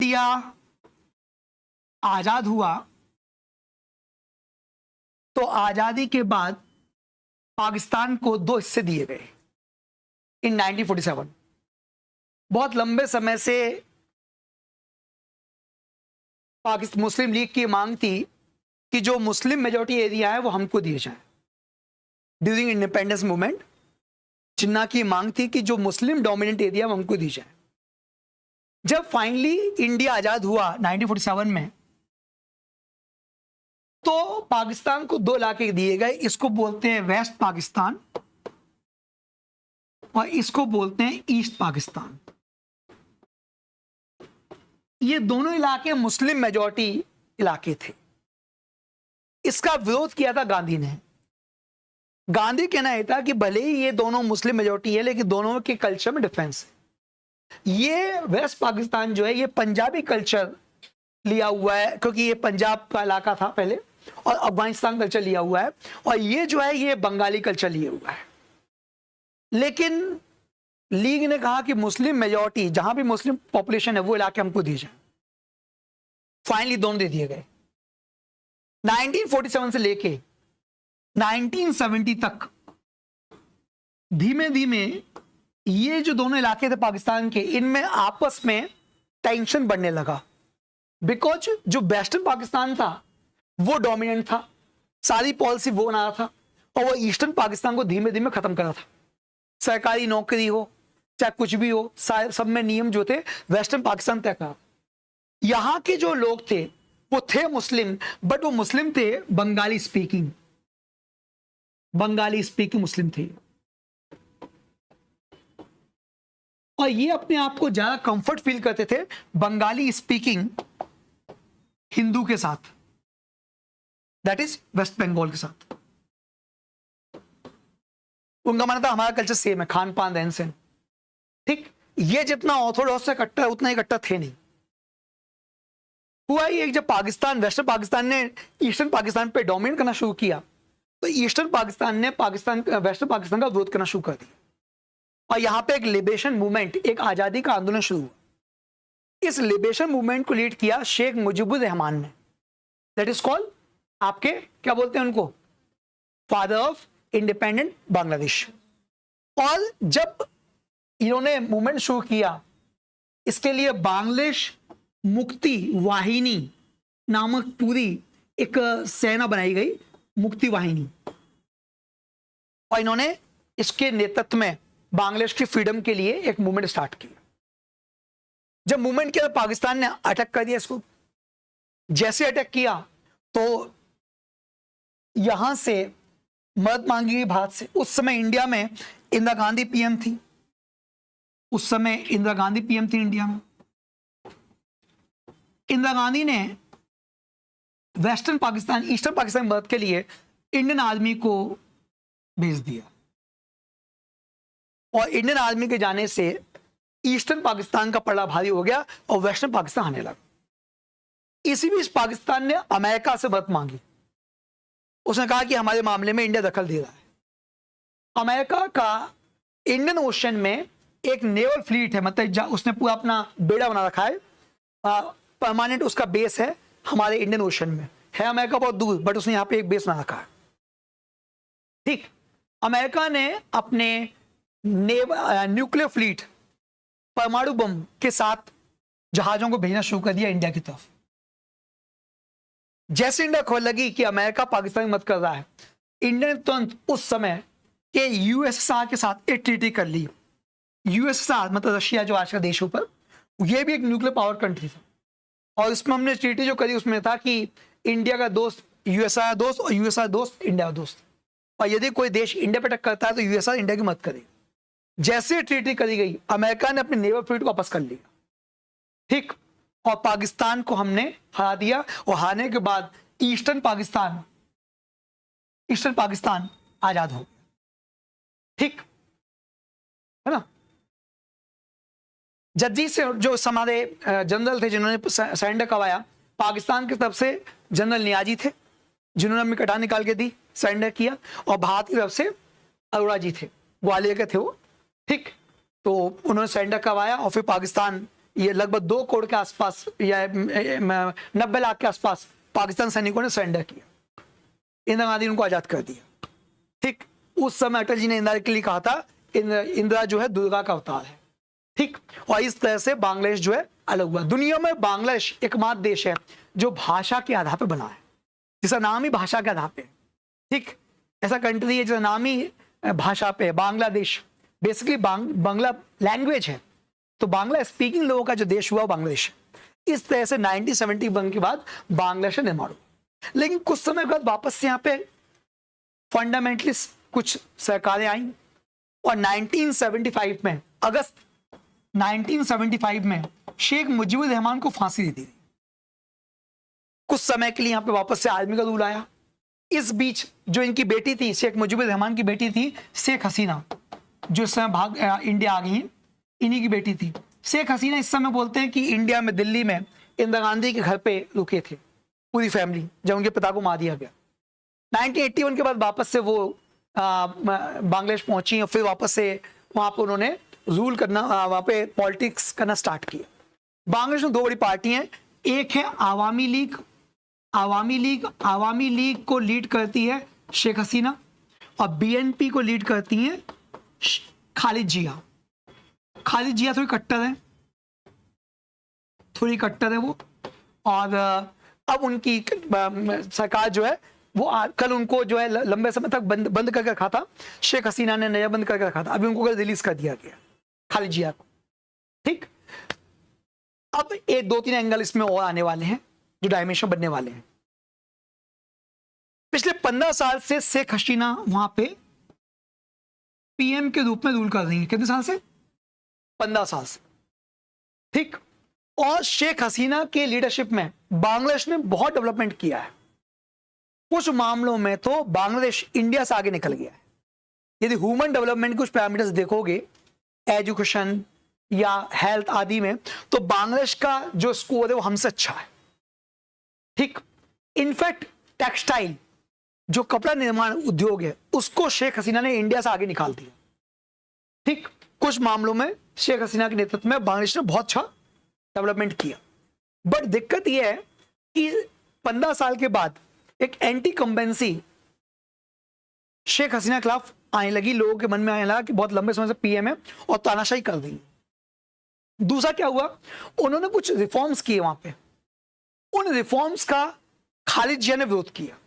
India आजाद हुआ तो आजादी के बाद पाकिस्तान को 2 हिस्से दिए गए इन 1947। बहुत लंबे समय से पाकिस्तान मुस्लिम लीग की मांग थी कि जो मुस्लिम मेजॉरिटी एरिया है वो हमको दिए जाए। ड्यूरिंग इंडिपेंडेंस मूवमेंट जिन्ना की मांग थी कि जो मुस्लिम डोमिनेंट एरिया वो हमको दी जाए। जब फाइनली इंडिया आजाद हुआ 1947 में, तो पाकिस्तान को 2 इलाके दिए गए। इसको बोलते हैं वेस्ट पाकिस्तान और इसको बोलते हैं ईस्ट पाकिस्तान। ये दोनों इलाके मुस्लिम मेजॉरिटी इलाके थे। इसका विरोध किया था गांधी ने। गांधी कहना यह था कि भले ही ये दोनों मुस्लिम मेजॉरिटी है लेकिन दोनों के कल्चर में डिफरेंस है। ये वेस्ट पाकिस्तान जो है ये पंजाबी कल्चर लिया हुआ है क्योंकि ये पंजाब का इलाका था पहले, और अफगानिस्तान कल्चर लिया हुआ है, और ये जो है ये बंगाली कल्चर लिया हुआ है। लेकिन लीग ने कहा कि मुस्लिम मेजॉरिटी जहां भी मुस्लिम पॉपुलेशन है वो इलाके हमको दिए जाए। फाइनली दोनों दे दिए गए। 1947 से लेके 1970 तक धीमे धीमे ये जो दोनों इलाके थे पाकिस्तान के, इनमें आपस में टेंशन बढ़ने लगा। बिकॉज जो वेस्टर्न पाकिस्तान था वो डोमिनेंट था, सारी पॉलिसी वो बना रहा था, और वो ईस्टर्न पाकिस्तान को धीमे धीमे खत्म कर रहा था। सरकारी नौकरी हो चाहे कुछ भी हो, सब में नियम जो थे वेस्टर्न पाकिस्तान तय करा। यहां के जो लोग थे वो थे मुस्लिम, बट वो मुस्लिम थे बंगाली स्पीकिंग मुस्लिम थे, और ये अपने आप को ज्यादा कंफर्ट फील करते थे बंगाली स्पीकिंग हिंदू के साथ, दैट इज वेस्ट बंगाल के साथ। उनका मानना था हमारा कल्चर सेम है, खान पान रहन सहन ठीक। ये जितना ऑर्थोडॉक्स से इकट्ठा है उतना इकट्ठा थे नहीं। हुआ ये जब पाकिस्तान वेस्टर्न पाकिस्तान ने ईस्टर्न पाकिस्तान पे डोमिनेट करना शुरू किया तो ईस्टर्न पाकिस्तान ने वेस्टर्न पाकिस्तान का विरोध करना शुरू कर दिया, और यहां पे एक लिबरेशन मूवमेंट, एक आजादी का आंदोलन शुरू हुआ। इस लिबरेशन मूवमेंट को लीड किया शेख मुजीबुर रहमान ने, दैट इज कॉल्ड, आपके क्या बोलते हैं उनको, फादर ऑफ इंडिपेंडेंट बांग्लादेश। और जब इन्होंने मूवमेंट शुरू किया, इसके लिए बांग्लादेश मुक्ति वाहिनी नामक पूरी एक सेना बनाई गई, मुक्ति वाहिनी, और इन्होंने इसके नेतृत्व में बांग्लादेश की फ्रीडम के लिए एक मूवमेंट स्टार्ट किया। जब मूवमेंट किया तो पाकिस्तान ने अटैक कर दिया इसको। जैसे अटैक किया तो यहां से मदद मांगी गई भारत से। उस समय इंडिया में इंदिरा गांधी पीएम थी, इंडिया में। इंदिरा गांधी ने वेस्टर्न पाकिस्तान, ईस्टर्न पाकिस्तान की मदद के लिए इंडियन आर्मी को भेज दिया, और इंडियन आर्मी के जाने से ईस्टर्न पाकिस्तान का पलड़ा भारी हो गया और वेस्टर्न पाकिस्तान आने लगा। इसी बीच पाकिस्तान ने अमेरिका से मदद मांगी। उसने कहा कि हमारे मामले में इंडिया दखल दे रहा है। अमेरिका का इंडियन ओशन में एक नेवल फ्लीट है, मतलब उसने पूरा अपना बेड़ा बना रखा है, परमानेंट उसका बेस है हमारे इंडियन ओशन में है। अमेरिका बहुत दूर, बट उसने यहां पे एक बेस बना रखा है ठीक। अमेरिका ने अपने न्यूक्लियर फ्लीट, परमाणु बम के साथ जहाजों को भेजना शुरू कर दिया इंडिया की तरफ। जैसे इंडिया खबर लगी कि अमेरिका पाकिस्तान की मदद कर रहा है, इंडिया ने तुरंत उस समय के यूएसएसआर के साथ एक ट्रीटी कर ली। यूएसएसआर मतलब रशिया जो आज का देश ऊपर, ये भी एक न्यूक्लियर पावर कंट्री था, और इसमें हमने ट्रीटी जो करी उसमें था कि इंडिया का दोस्त यूएसआर दोस्त और यूएसआर दोस्त इंडिया दोस्त, और यदि कोई देश इंडिया पे अटैक करता है तो यूएसआर इंडिया की मदद करेगा। जैसे ट्रीटी करी गई, अमेरिका ने अपने नेवल फ्लीट को वापस कर लिया ठीक, और पाकिस्तान को हमने हरा दिया, और हारने के बाद ईस्टर्न पाकिस्तान आजाद हो गया ठीक है ना। जगजीत सिंह जो हमारे जनरल थे जिन्होंने सरेंडर करवाया, पाकिस्तान की तरफ से जनरल नियाजी थे जिन्होंने अपनी कटान निकाल के दी, सरेंडर किया, और भारत की तरफ से अरोड़ा जी थे, ग्वालियर के थे वो ठीक। तो उन्होंने सरेंडर करवाया और फिर पाकिस्तान ये लगभग 2 करोड़ के आसपास या 90 लाख के आसपास पाकिस्तान सैनिकों ने सरेंडर किया। इंदिरा गांधी ने उनको आजाद कर दिया। ठीक, उस समय अटल जी ने इंदिरा के लिए कहा था इंदिरा जो है दुर्गा का अवतार है। ठीक, और इस तरह से बांग्लादेश जो है अलग हुआ। दुनिया में बांग्लादेश एकमात्र देश है जो भाषा के आधार पर बना है, जिसका नाम ही भाषा के आधार पे है। ठीक, ऐसा कंट्री है जिसका नाम ही भाषा पे है। बांग्लादेश बेसिकली बांग्ला लैंग्वेज है, तो बांग्ला स्पीकिंग लोगों का जो देश हुआ वो बांग्लादेश है। इस तरह से 1971 के बाद बांग्लादेश का निर्माण हुआ। लेकिन कुछ समय बाद वापस से यहाँ पे फंडामेंटलिस्ट कुछ सरकारें आई और 1975 में, अगस्त 1975 में शेख मुजीबुर रहमान को फांसी दे दी। कुछ समय के लिए यहाँ पे वापस से आर्मी का रूल आया। इस बीच जो इनकी बेटी थी, शेख मुजीबुर रहमान की बेटी थी शेख हसीना, जो इस समय इंडिया आ गई हैं, इन्हीं की बेटी थी शेख हसीना। इस समय बोलते हैं कि इंडिया में, दिल्ली में इंदिरा गांधी के घर पे रुके थे पूरी फैमिली, जब उनके पिता को मार दिया गया। 1981 के बाद वापस से वो बांग्लादेश पहुंची और फिर वापस से वहां पर उन्होंने रूल करना, वहां पे पॉलिटिक्स करना स्टार्ट किया। बांग्लादेश में 2 बड़ी पार्टी हैं, एक है आवामी लीग। आवामी लीग को लीड करती है शेख हसीना और बीएनपी को लीड करती हैं खालिद जिया। खालिद जिया थोड़ी कट्टर है वो, और अब उनकी सरकार जो है वो कल उनको जो है लंबे समय तक बंद करके रखा था। शेख हसीना ने नया बंद करके रखा था, अभी उनको रिलीज कर दिया गया खालिद जिया को। ठीक, अब 1-2-3 एंगल इसमें और आने वाले हैं जो डायमेंशन बनने वाले हैं। पिछले 15 साल से शेख हसीना वहां पे पीएम के रूप में रूल कर रही है। कितने साल से? 15 साल से। ठीक, और शेख हसीना के लीडरशिप में बांग्लादेश ने बहुत डेवलपमेंट किया है। कुछ मामलों में तो बांग्लादेश इंडिया से आगे निकल गया है। यदि ह्यूमन डेवलपमेंट कुछ पैरामीटर्स देखोगे, एजुकेशन या हेल्थ आदि में, तो बांग्लादेश का जो स्कोर है वो हमसे अच्छा है। ठीक, इनफैक्ट टेक्सटाइल, जो कपड़ा निर्माण उद्योग है, उसको शेख हसीना ने इंडिया से आगे निकाल दिया। ठीक, कुछ मामलों में शेख हसीना के नेतृत्व में बांग्लादेश ने बहुत अच्छा डेवलपमेंट किया। बट दिक्कत यह है कि 15 साल के बाद एक एंटी कंबेंसी शेख हसीना के खिलाफ आने लगी। लोगों के मन में आने लगा कि बहुत लंबे समय से पीएम है और तानाशाही कर दी। दूसरा क्या हुआ, उन्होंने कुछ रिफॉर्म्स किए वहां पे। उन रिफॉर्म्स का खालिद जिया ने विरोध किया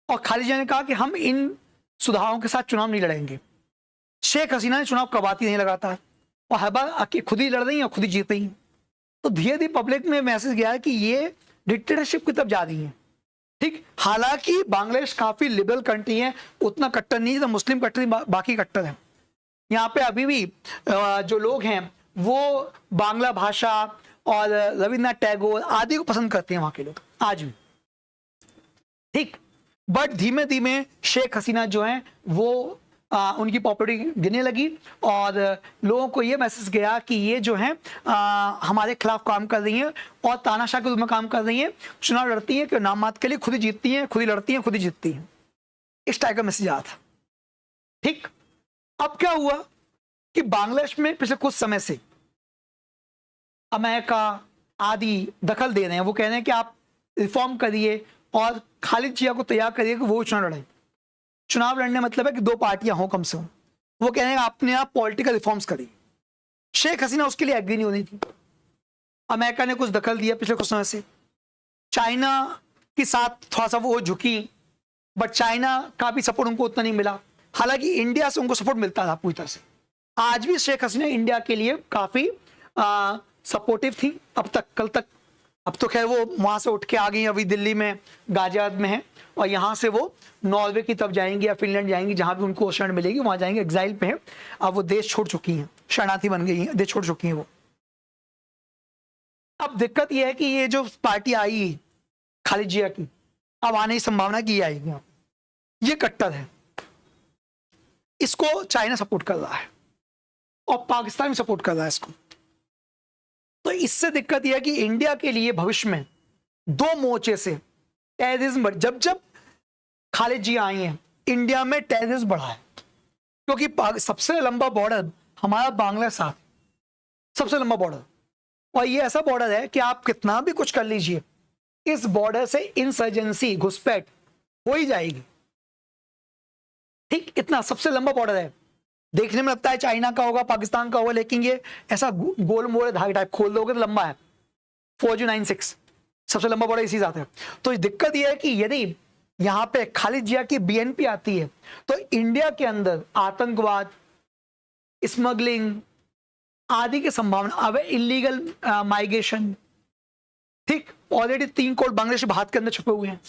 और खालिद जिया ने कहा कि हम इन सुधारों के साथ चुनाव नहीं लड़ेंगे। शेख हसीना ने चुनाव करवाती नहीं लगातार, और हर बार खुद ही लड़ रही हैं और खुद ही जीत रही हैं। तो धीरे धीरे पब्लिक में मैसेज गया है कि ये डिक्टेटरशिप की तरफ जा रही है। ठीक, हालांकि बांग्लादेश काफी लिबरल कंट्री है, उतना कट्टर नहीं है, मुस्लिम कट्टर बाकी कट्टर है। यहाँ पे अभी भी जो लोग हैं वो बांग्ला भाषा और रविन्द्रनाथ टैगोर आदि को पसंद करते हैं वहां के लोग आज भी। ठीक, बट धीमे धीमे शेख हसीना जो है वो उनकी पॉपुलरिटी गिरने लगी और लोगों को ये मैसेज गया कि ये जो है हमारे खिलाफ काम कर रही हैं और तानाशाह के रूप में काम कर रही हैं, चुनाव लड़ती हैं कि नाम मात्र के लिए, खुद ही जीतती हैं, खुद ही लड़ती हैं, खुद ही जीतती हैं। इस टाइप का मैसेज आया था। ठीक, अब क्या हुआ कि बांग्लादेश में पिछले कुछ समय से अमेरिका आदि दखल दे रहे हैं। वो कह रहे हैं कि आप रिफॉर्म करिए और खालिद जिया को तैयार करिए कि वो चुनाव लड़े। चुनाव लड़ने मतलब है कि 2 पार्टियां हों कम से कम। वो कह रहे हैं आपने आप पॉलिटिकल रिफॉर्म्स करिए। शेख हसीना उसके लिए एग्री नहीं होनी थी। अमेरिका ने कुछ दखल दिया पिछले कुछ समय से। चाइना के साथ थोड़ा सा वो झुकी, बट चाइना का भी सपोर्ट उनको उतना नहीं मिला। हालांकि इंडिया से उनको सपोर्ट मिलता था पूरी तरह से। आज भी शेख हसीना इंडिया के लिए काफी सपोर्टिव थी अब तक, कल तक। अब तो खैर वो वहां से उठ के आ गई, अभी दिल्ली में गाजियाबाद में है, और यहाँ से वो नॉर्वे की तरफ जाएंगी या फिनलैंड जाएंगी, जहां भी उनको शरण मिलेगी वहां जाएंगे। एग्जाइल पे है, अब वो देश छोड़ चुकी हैं, शरणार्थी बन गई हैं, देश छोड़ चुकी हैं वो। अब दिक्कत ये है कि ये जो पार्टी आई खालिद जिया की, अब आने की संभावना की आएगी, ये कट्टर है। इसको चाइना सपोर्ट कर रहा है और पाकिस्तान भी सपोर्ट कर रहा है इसको। तो इससे दिक्कत यह है कि इंडिया के लिए भविष्य में 2 मोर्चे से टेररिज्म, जब खालिद जिया आई हैं, इंडिया में टेररिज्म बढ़ा है। क्योंकि सबसे लंबा बॉर्डर हमारा बांग्लादेश साथ, सबसे लंबा बॉर्डर, और ये ऐसा बॉर्डर है कि आप कितना भी कुछ कर लीजिए, इस बॉर्डर से इंसर्जेंसी घुसपैठ हो ही जाएगी। ठीक, इतना सबसे लंबा बॉर्डर है। देखने में लगता है चाइना का होगा, पाकिस्तान का होगा, लेकिन ये ऐसा गोल मोड़ धागे टाइप, खोल दोगे तो लंबा है। 4G96 सबसे लंबा बॉर्डर इसी जाता है। तो दिक्कत यह है कि यदि यहां पे खालिद जिया की बीएनपी आती है तो इंडिया के अंदर आतंकवाद, स्मगलिंग आदि की संभावना, अब इलीगल माइग्रेशन, ठीक, ऑलरेडी 3 करोड़ बांग्लादेशी भारत के अंदर छुपे हुए हैं,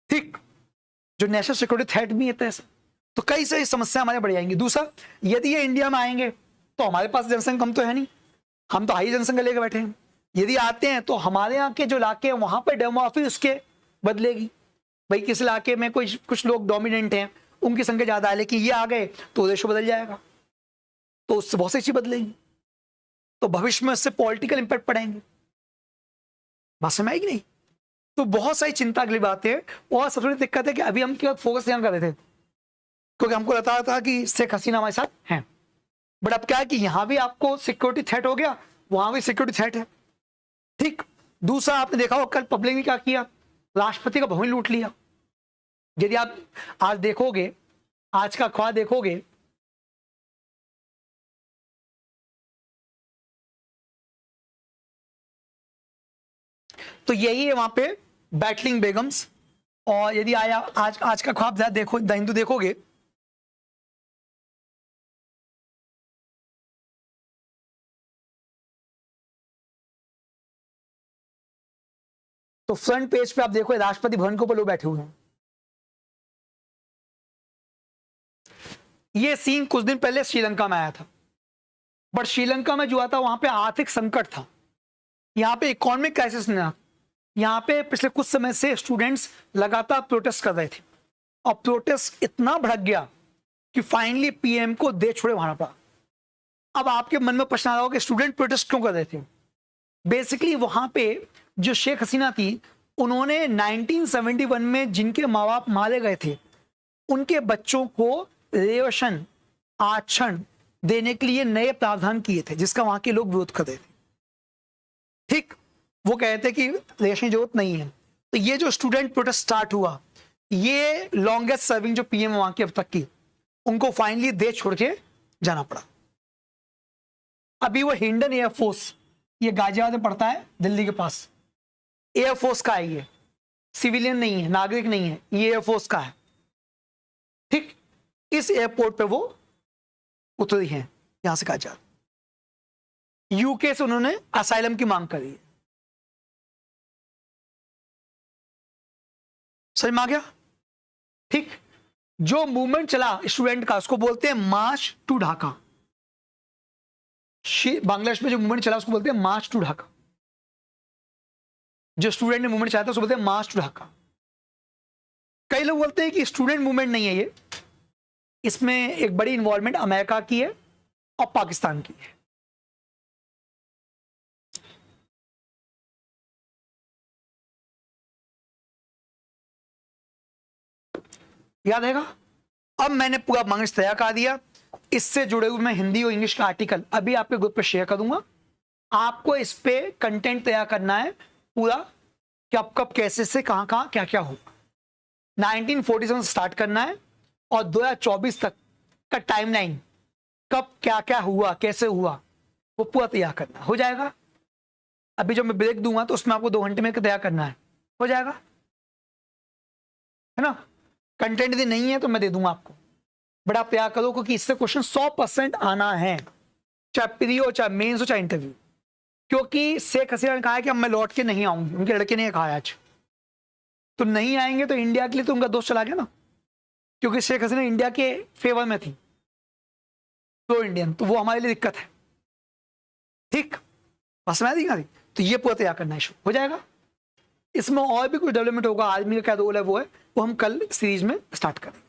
ठीक, जो नेशनल सिक्योरिटी थ्रेट भी है ऐसा। तो कई सारी समस्या हमारे बढ़ जाएंगी। दूसरा, यदि ये इंडिया में आएंगे तो हमारे पास जनसंख्या कम तो है नहीं, हम तो हाई जनसंख्या लेकर बैठे हैं। यदि आते हैं तो हमारे यहाँ के जो इलाके हैं वहां पर डेमोग्राफी उसके बदलेगी। भाई किस इलाके में कुछ लोग डोमिनेंट हैं, उनकी संख्या ज्यादा है, लेकिन ये आ गए तो रेशो बदल जाएगा, तो उससे बहुत सी चीज बदलेगी। तो भविष्य में उससे पॉलिटिकल इंपैक्ट पड़ेंगे। बात समझ आएगी नहीं? तो बहुत सारी चिंता की बात है। और सबसे बड़ी दिक्कत है कि अभी हम केवल फोकस यहाँ कर रहे थे क्योंकि हमको लगता था कि शेख हसीना हमारे साथ हैं, बट अब क्या है कि यहां भी आपको सिक्योरिटी थ्रेट हो गया, वहां भी सिक्योरिटी थ्रेट है। ठीक, दूसरा आपने देखा हो कल पब्लिक ने क्या किया, राष्ट्रपति का भवन लूट लिया। यदि आप आज देखोगे, आज का अखबार देखोगे, तो यही है वहां पे बैटलिंग बेगम्स। और यदि आया आज का ख्वाब देखो, द हिंदू देखोगे, तो फ्रंट पेज पे आप देखो राष्ट्रपति भवन के ऊपर लोग बैठे हुए हैं। ये सीन कुछ दिन पहले श्रीलंका में आया था, बट श्रीलंका में जो आता वहां पे आर्थिक संकट था, यहां पे इकोनॉमिक क्राइसिस नहीं था। यहां पे पिछले कुछ समय से स्टूडेंट्स लगातार प्रोटेस्ट कर रहे थे और प्रोटेस्ट इतना भड़क गया कि फाइनली पीएम को देश छोड़े भागना पड़ा। अब आपके मन में प्रश्न आ रहा होगा कि स्टूडेंट प्रोटेस्ट क्यों कर रहे थे। बेसिकली वहां पे जो शेख हसीना थी, उन्होंने 1971 में जिनके माँ बाप मारे गए थे उनके बच्चों को रेशन आरक्षण देने के लिए नए प्रावधान किए थे, जिसका वहां के लोग विरोध कर रहे थे। ठीक, वो कहते कि रेशन की जरूरत नहीं है। तो ये जो स्टूडेंट प्रोटेस्ट स्टार्ट हुआ, ये लॉन्गेस्ट सर्विंग जो पीएम वहां की अब तक की, उनको फाइनली देश छोड़ के जाना पड़ा। अभी वो हिंडन एयरफोर्स, ये गाजियाबाद में पड़ता है दिल्ली के पास, एयरफोर्स का है, ये सिविलियन नहीं है, नागरिक नहीं है, ये एयरफोर्स का है। ठीक, इस एयरपोर्ट पे वो उतरी हैं यहां से गाजियाबाद। यूके से उन्होंने असाइलम की मांग करी है। समझ में आ गया? ठीक, जो मूवमेंट चला स्टूडेंट का उसको बोलते हैं मार्च टू ढाका। बांग्लादेश में जो मूवमेंट चला उसको बोलते हैं मार्च टू ढाका। जो स्टूडेंट ने मूवमेंट चलाया था उसको बोलते हैं मार्च टू ढाका। कई लोग बोलते हैं कि स्टूडेंट मूवमेंट नहीं है ये, इसमें एक बड़ी इन्वॉल्वमेंट अमेरिका की है और पाकिस्तान की है। याद रहेगा? अब मैंने पूरा मंच तैयार कर दिया, इससे जुड़े हुए मैं हिंदी और इंग्लिश का आर्टिकल अभी आपके ग्रुप पे शेयर करूंगा। आपको इस पे कंटेंट तैयार करना है पूरा, कब कब कैसे से कहां कहां क्या क्या होगा। 1947 से स्टार्ट करना है और 2024 तक का टाइमलाइन, कब क्या क्या हुआ कैसे हुआ, वो पूरा तैयार करना हो जाएगा। अभी जो मैं ब्रेक दूंगा तो उसमें आपको 2 घंटे में तैयार करना है, हो जाएगा, है ना। कंटेंट यदि नहीं है तो मैं दे दूंगा आपको, बट आप तैयार करो क्योंकि इससे क्वेश्चन 100% आना है, चाहे प्री हो चाहे मेंस हो चाहे इंटरव्यू। क्योंकि शेख हसीना ने कहा है कि अब मैं लौट के नहीं आऊंगी, उनके लड़के ने कहा आज, तो नहीं आएंगे तो इंडिया के लिए तो उनका दोस्त चला गया ना, क्योंकि शेख हसीना इंडिया के फेवर में थी, प्रो इंडियन, तो वो हमारे लिए दिक्कत है। ठीक, बस मैं दिखा दी, तो ये पूरा तैयार करना है, हो जाएगा। इसमें और भी कुछ डेवलपमेंट होगा, आर्मी का क्या रोल है वो हम कल सीरीज में स्टार्ट करेंगे।